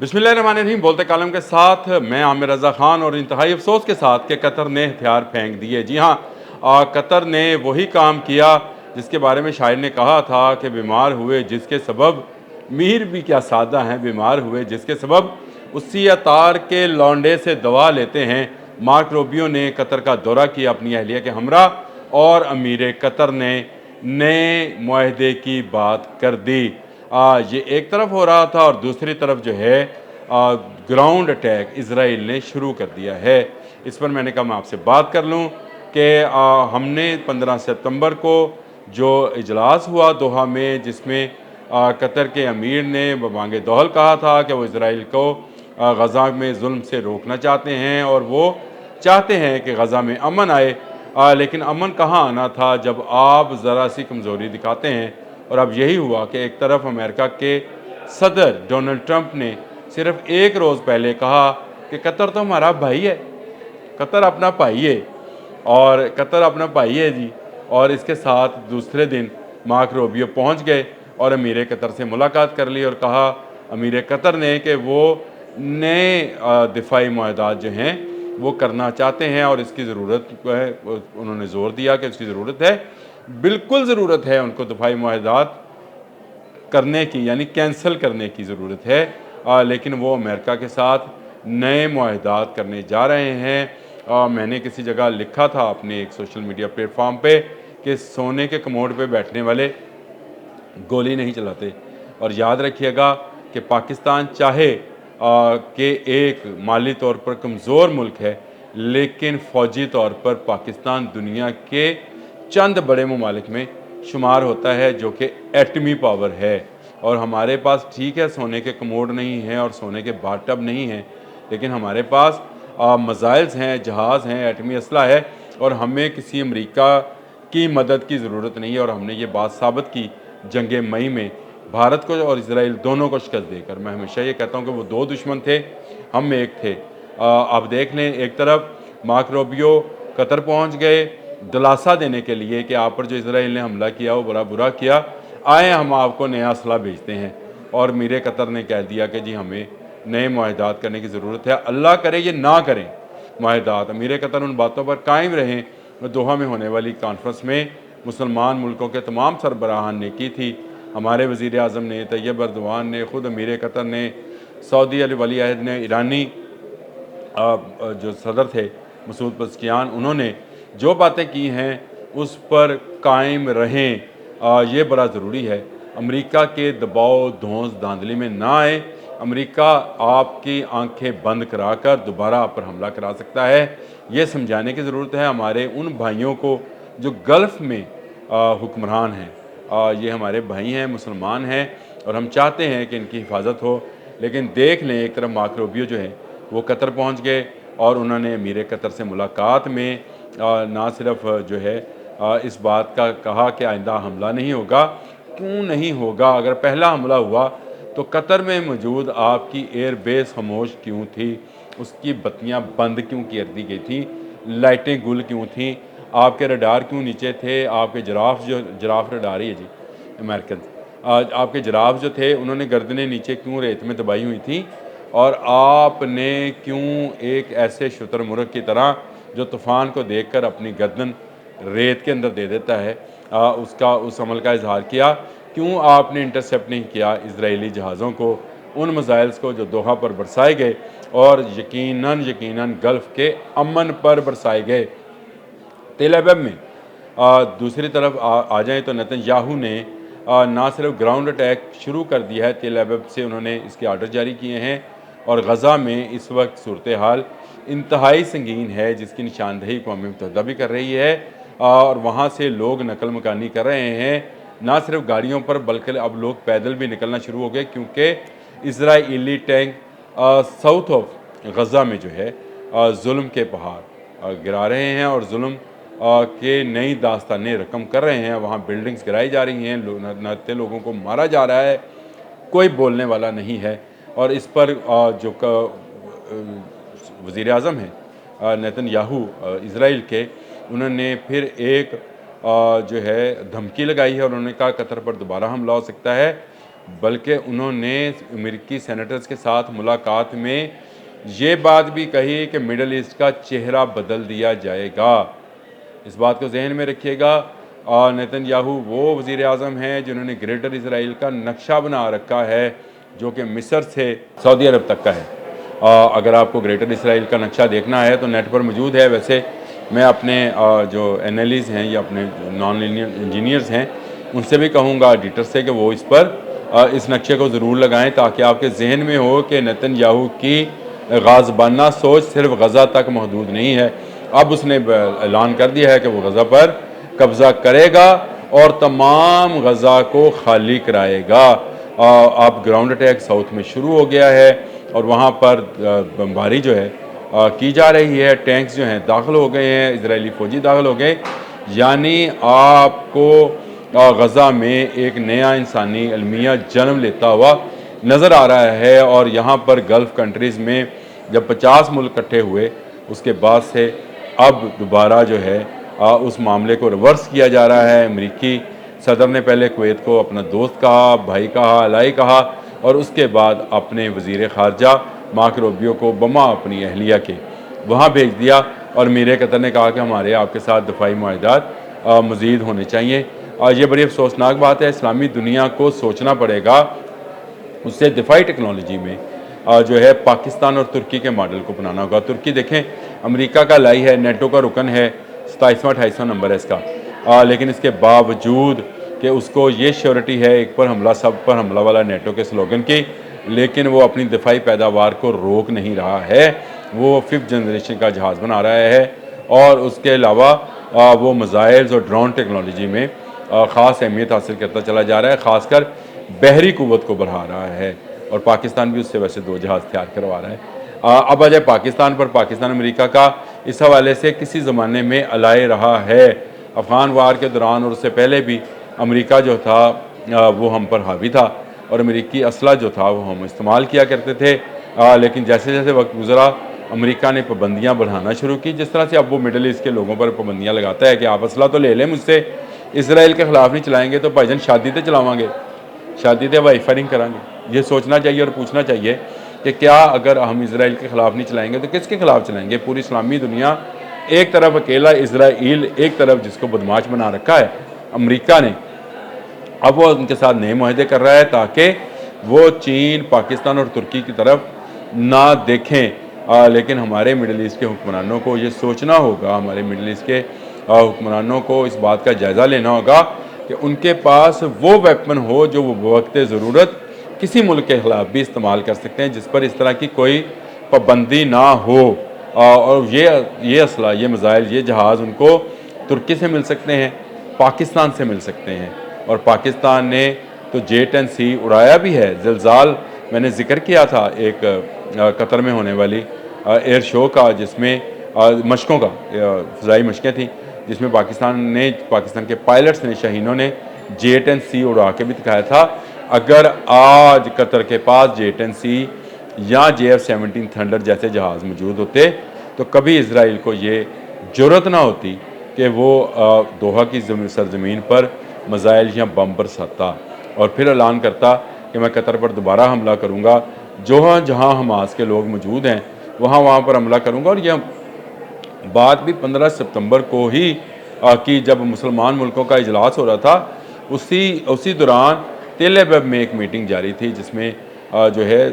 बिस्मिल्लाहिर्रहमानिर्रहीम। बोलते कालम के साथ मैं आमिर रज़ा ख़ान और इंतहाई अफसोस के साथ कि कतर ने हथियार फेंक दिए। जी हाँ, कतर ने वही काम किया जिसके बारे में शायर ने कहा था कि बीमार हुए जिसके सबब मीर भी क्या सादा हैं, बीमार हुए जिसके सबब उसी अतार के लौंडे से दवा लेते हैं। मार्क रोबियो ने कतर का दौरा किया अपनी अहलिया के हमरा और अमीर कतर ने नए मुआहदे की बात कर दी। ये एक तरफ हो रहा था और दूसरी तरफ जो है ग्राउंड अटैक इसराइल ने शुरू कर दिया है। इस पर मैंने कहा मैं आपसे बात कर लूँ कि हमने 15 सितंबर को जो इजलास हुआ दोहा में, जिसमें कतर के अमीर ने बबांगे दोहल कहा था कि वो इसराइल को गज़ा में जुल्म से रोकना चाहते हैं और वो चाहते हैं कि गज़ा में अमन आए। लेकिन अमन कहाँ आना था जब आप ज़रा सी कमज़ोरी दिखाते हैं। और अब यही हुआ कि एक तरफ अमेरिका के सदर डोनाल्ड ट्रंप ने सिर्फ एक रोज़ पहले कहा कि कतर तो हमारा भाई है, कतर अपना भाई है और कतर अपना भाई है जी। और इसके साथ दूसरे दिन मार्क रोबियो पहुंच गए और अमीर कतर से मुलाकात कर ली और कहा अमीर कतर ने कि वो नए दिफाई मुआहदात जो हैं वो करना चाहते हैं और इसकी ज़रूरत है। उन्होंने ज़ोर दिया कि इसकी ज़रूरत है, बिल्कुल ज़रूरत है उनको दिफाई मुआहदात करने की, यानी कैंसिल करने की ज़रूरत है। लेकिन वो अमेरिका के साथ नए मुआहदात करने जा रहे हैं। मैंने किसी जगह लिखा था अपने एक सोशल मीडिया प्लेटफॉर्म पे कि सोने के कमोड पे बैठने वाले गोली नहीं चलाते। और याद रखिएगा कि पाकिस्तान चाहे कि एक माली तौर पर कमज़ोर मुल्क है, लेकिन फ़ौजी तौर पर पाकिस्तान दुनिया के चंद बड़े ममालिक में शुमार होता है जो कि एटमी पावर है। और हमारे पास ठीक है सोने के कमोड नहीं हैं और सोने के बाथटब नहीं हैं, लेकिन हमारे पास मिसाइल्स हैं, जहाज़ हैं, एटमी असला है और हमें किसी अमेरिका की मदद की ज़रूरत नहीं है। और हमने ये बात साबित की जंग मई में भारत को और इसराइल दोनों को शिकस्त देकर। मैं हमेशा ये कहता हूँ कि वो दो दुश्मन थे, हम एक थे। अब देख लें, एक तरफ मार्क रोबियो कतर पहुँच गए दिलासा देने के लिए कि आप पर जो इसराइल ने हमला किया वो बड़ा बुरा किया, आए हम आपको नया असला भेजते हैं। और मीर कतर ने कह दिया कि जी हमें नए मुआहदात करने की ज़रूरत है, अल्लाह करे ये ना करें मुआहदात। अमीर कतर उन बातों पर कायम रहें दोहा में होने वाली कॉन्फ्रेंस में मुसलमान मुल्कों के तमाम सरबराहान ने की थी। हमारे वज़ीर आज़म ने, तैयब अर्दवान ने, ख़ुद अमीर कतर ने, सऊदी वली अहद ने, ईरानी जो सदर थे मसूद पज़कियान, उन्होंने जो बातें की हैं उस पर कायम रहें। ये बड़ा ज़रूरी है। अमेरिका के दबाव धौंस धांधली में ना आए। अमेरिका आपकी आंखें बंद कराकर दोबारा आप पर हमला करा सकता है। ये समझाने की ज़रूरत है हमारे उन भाइयों को जो गल्फ़ में हुक्मरान हैं। ये हमारे भाई हैं, मुसलमान हैं और हम चाहते हैं कि इनकी हिफाजत हो। लेकिन देख लें, एक तरफ मार्क रोबियो जो है वो कतर पहुंच गए और उन्होंने अमीर कतर से मुलाकात में ना सिर्फ जो है इस बात का कहा कि आइंदा हमला नहीं होगा। क्यों नहीं होगा? अगर पहला हमला हुआ तो कतर में मौजूद आपकी एयर बेस खामोश क्यों थी? उसकी बत्तियां बंद क्यों कर दी गई थी? लाइटें गुल क्यों थीं? आपके रडार क्यों नीचे थे? आपके जराफ रडार ही है जी अमेरिकन, आपके जराफ जो थे उन्होंने गर्दनें नीचे क्यों रेत में दबाई हुई थी? और आपने क्यों एक ऐसे शुतुरमुर्ग की तरह जो तूफ़ान को देखकर अपनी गर्दन रेत के अंदर दे देता है, उस अमल का इजहार किया? क्यों आपने इंटरसेप्ट नहीं किया इजरायली जहाज़ों को, उन मिसाइल्स को जो दोहा पर बरसाए गए और यकीनन गल्फ़ के अमन पर बरसाए गए? तेल अवीव में दूसरी तरफ आ जाएँ तो नेतन्याहू ने ना सिर्फ ग्राउंड अटैक शुरू कर दिया है, तेल अवीव से उन्होंने इसके आर्डर जारी किए हैं और गज़ा में इस वक्त सूरत हाल इंतहाई संगीन है, जिसकी निशानदेही अक़वाम मुत्तहिदा भी कर रही है। और वहाँ से लोग नकल मकानी कर रहे हैं, ना सिर्फ गाड़ियों पर बल्कि अब लोग पैदल भी निकलना शुरू हो गए, क्योंकि इजराइली टैंक साउथ ऑफ गज़ा में जो है जुल्म के पहाड़ गिरा रहे हैं और जुल्म के नई दास्तानें रकम कर रहे हैं। वहाँ बिल्डिंग्स गिराई जा रही हैं, नत्थे लोगों को मारा जा रहा है, कोई बोलने वाला नहीं है। और इस पर जो वज़ीर आज़म हैं नेतन्याहू इसराइल के, उन्होंने फिर एक जो है धमकी लगाई है और उन्होंने कहा कतर पर दोबारा हमला हो सकता है। बल्कि उन्होंने अमेरिकी सेनेटर्स के साथ मुलाकात में ये बात भी कही कि मिडल ईस्ट का चेहरा बदल दिया जाएगा। इस बात को जहन में रखिएगा। नेतन्याहू वो वज़ीर आज़म हैं जिन्होंने ग्रेटर इसराइल का नक्शा बना रखा है, जो कि मिस्र से सऊदी अरब तक का है। अगर आपको ग्रेटर इसराइल का नक्शा देखना है तो नेट पर मौजूद है। वैसे मैं अपने जो एनालिस्ट हैं या अपने नॉन लीनियर इंजीनियर्स हैं उनसे भी कहूँगा, एडिटर से, कि वो इस पर इस नक्शे को ज़रूर लगाएं ताकि आपके जहन में हो कि नेतन्याहू की गाज़बाना सोच सिर्फ गज़ा तक महदूद नहीं है। अब उसने ऐलान कर दिया है कि वो गज़ा पर कब्ज़ा करेगा और तमाम गज़ा को खाली कराएगा। अब ग्राउंड अटैक साउथ में शुरू हो गया है और वहाँ पर बमबारी जो है की जा रही है। टैंक्स जो हैं दाखिल हो गए हैं, इजरायली फ़ौजी दाखिल हो गए। यानी आपको गज़ा में एक नया इंसानी अलमिया जन्म लेता हुआ नज़र आ रहा है। और यहाँ पर गल्फ़ कंट्रीज़ में जब 50 मुल्क इकट्ठे हुए उसके बाद से अब दोबारा जो है उस मामले को रिवर्स किया जा रहा है। अमेरिकी सदर ने पहले कुवैत को अपना दोस्त कहा, भाई कहा, अलाई कहा, और उसके बाद अपने वज़ीर ख़ारजा मार्क रूबियो को बमा अपनी अहलिया के वहाँ भेज दिया। और मीर कतर ने कहा कि हमारे आपके साथ दफाई मुआहदात मज़ीद होने चाहिए। ये बड़ी अफसोसनाक बात है। इस्लामी दुनिया को सोचना पड़ेगा, उससे दिफाई टेक्नोलॉजी में जो है पाकिस्तान और तुर्की के मॉडल को अपनाना होगा। तुर्की देखें अमेरिका का लाई है, नेटो का रुकन है, 27वां-28वां नंबर है इसका, लेकिन इसके बावजूद कि उसको ये श्योरिटी है एक पर हमला सब पर हमला वाला नेटो के स्लोगन की, लेकिन वो अपनी दिफाई पैदावार को रोक नहीं रहा है। वो 5th जनरेशन का जहाज़ बना रहा है और उसके अलावा वो मिसाइल्स और ड्रोन टेक्नोलॉजी में ख़ास अहमियत हासिल करता चला जा रहा है, ख़ासकर बहरी क़ुव्वत को बढ़ा रहा है। और पाकिस्तान भी उससे वैसे 2 जहाज़ तैयार करवा रहा है। अब आ जाए पाकिस्तान पर। पाकिस्तान अमेरिका का इस हवाले से किसी ज़माने में अलाए रहा है। अफ़गान वार के दौरान और उससे पहले भी अमेरिका जो था वो हम पर हावी था और अमेरिकी असला जो था वो हम इस्तेमाल किया करते थे। लेकिन जैसे जैसे वक्त गुजरा अमेरिका ने पाबंदियाँ बढ़ाना शुरू की। जिस तरह से अब वो मिडल ईस्ट के लोगों पर पाबंदियाँ लगाता है कि आप असला तो ले लें मुझसे, इसराइल के ख़िलाफ़ नहीं चलाएँगे तो भाईजान शादी तो चलावांगे, शादी तो वाई फायरिंग करांगे। ये सोचना चाहिए और पूछना चाहिए कि क्या अगर हम इसराइल के ख़िलाफ़ नहीं चलाएंगे तो किसके ख़िलाफ़ चलाएंगे? पूरी इस्लामी दुनिया एक तरफ अकेला इसराइल, एक तरफ जिसको बदमाश बना रखा है अमेरिका ने, अब वो उनके साथ नए मुआहदे कर रहा है ताकि वो चीन, पाकिस्तान और तुर्की की तरफ ना देखें। लेकिन हमारे मिडल ईस्ट के हुक्मरानों को ये सोचना होगा, हमारे मिडल ईस्ट के हुक्मरानों को इस बात का जायज़ा लेना होगा कि उनके पास वो वेपन हो जो वो वक्त ज़रूरत किसी मुल्क के ख़िलाफ़ भी इस्तेमाल कर सकते हैं, जिस पर इस तरह की कोई पाबंदी ना हो। और ये असला, ये मिसाइल, ये जहाज़ उनको तुर्की से मिल सकते हैं, पाकिस्तान से मिल सकते हैं। और पाकिस्तान ने तो J-10C उड़ाया भी है। ज़िलज़ाल मैंने ज़िक्र किया था एक कतर में होने वाली एयर शो का, जिसमें मशकों का फ़ज़ाई मशकें थी, जिसमें पाकिस्तान के पायलट्स ने, शाहीनों ने J-10C उड़ा के भी दिखाया था। अगर आज कतर के पास J-10C या JF-17 थंडर जैसे जहाज़ मौजूद होते तो कभी इसराइल को ये जुर्रत ना होती कि वो दोहा की सरजमीन पर मिसाइल या बम बरसाता और फिर ऐलान करता कि मैं कतर पर दोबारा हमला करूँगा, जहाँ हमास के लोग मौजूद हैं वहाँ पर हमला करूँगा। और यह बात भी 15 सितंबर को ही की, जब मुसलमान मुल्कों का इजलास हो रहा था। उसी दौरान तेल अवीव में एक मीटिंग जारी थी जिसमें जो है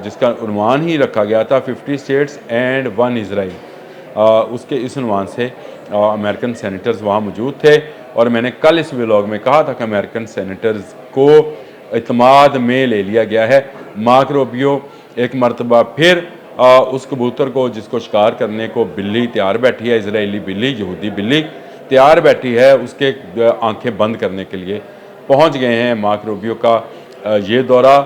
जिसका उन्वान ही रखा गया था 50 स्टेट्स एंड 1 इसराइल। उसके इस उन्वान से अमेरिकन सेनेटर्स वहाँ मौजूद थे और मैंने कल इस व्लॉग में कहा था कि अमेरिकन सेनेटर्स को इत्माद में ले लिया गया है। मार्क रूबियो एक मरतबा फिर उस कबूतर को जिसको शिकार करने को बिल्ली तैयार बैठी है, इजरायली बिल्ली, यहूदी बिल्ली तैयार बैठी है, उसके आंखें बंद करने के लिए पहुंच गए हैं। मार्क रूबियो का ये दौरा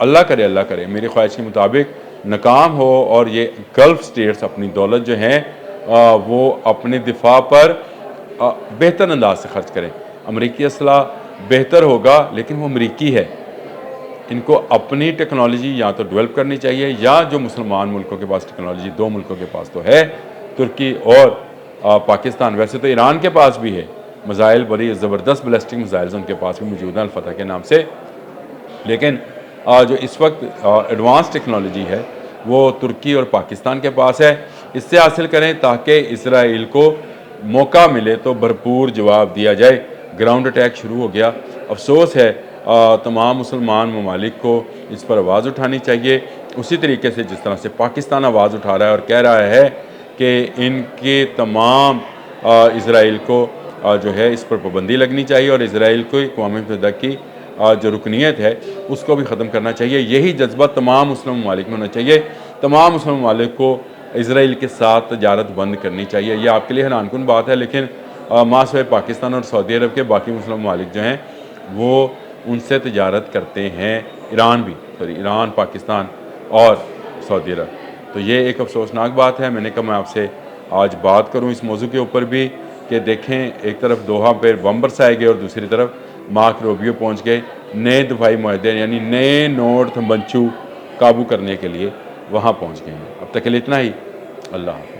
अल्लाह करे मेरी ख्वाहिश के मुताबिक नाकाम हो और ये गल्फ़ स्टेट्स अपनी दौलत जो हैं वो अपने दिफा पर बेहतर अंदाज से खर्च करें। अमरीकी असला बेहतर होगा लेकिन वो अमरीकी है। इनको अपनी टेक्नोलॉजी या तो डेवलप करनी चाहिए या जो मुसलमान मुल्कों के पास टेक्नोलॉजी, 2 मुल्कों के पास तो है, तुर्की और पाकिस्तान। वैसे तो ईरान के पास भी है मिसाइल, बड़ी ज़बरदस्त बैलिस्टिक मिसाइल्स उनके पास भी मौजूद हैं अल-फतह के नाम से। लेकिन जो इस वक्त एडवांस टेक्नोलॉजी है वो तुर्की और पाकिस्तान के पास है। इससे हासिल करें ताकि इसराइल को मौका मिले तो भरपूर जवाब दिया जाए। ग्राउंड अटैक शुरू हो गया। अफसोस है तमाम मुसलमान ममालिक को इस पर आवाज़ उठानी चाहिए, उसी तरीके से जिस तरह से पाकिस्तान आवाज़ उठा रहा है और कह रहा है कि इनके तमाम इसराइल को जो है इस पर पाबंदी लगनी चाहिए और इसराइल को अक़वाम मुत्तहिदा की जो रुकनीत है उसको भी ख़त्म करना चाहिए। यही जज्बा तमाम मुस्लिम ममालिक में होना चाहिए। तमाम मुस्लिम ममालिक को इसराइल के साथ तजारत बंद करनी चाहिए। ये आपके लिए हैरानकुन बात है, लेकिन मासवे पाकिस्तान और सऊदी अरब के बाकी मुस्लिम ममालिक जो हैं वो उनसे तजारत करते हैं। ईरान, पाकिस्तान और सऊदी अरब। तो ये एक अफसोसनाक बात है। मैंने कहा मैं आपसे आज बात करूँ इस मौजू के ऊपर भी कि देखें, एक तरफ दोहा पर बम बरसाए गए और दूसरी तरफ मार्क रूबियो पहुंच गए नए दफाई मुआहदे यानी नए नोट तंबंचू काबू करने के लिए वहाँ पहुंच गए हैं। अब तक के लिए इतना ही। अल्लाह हाफ़िज़।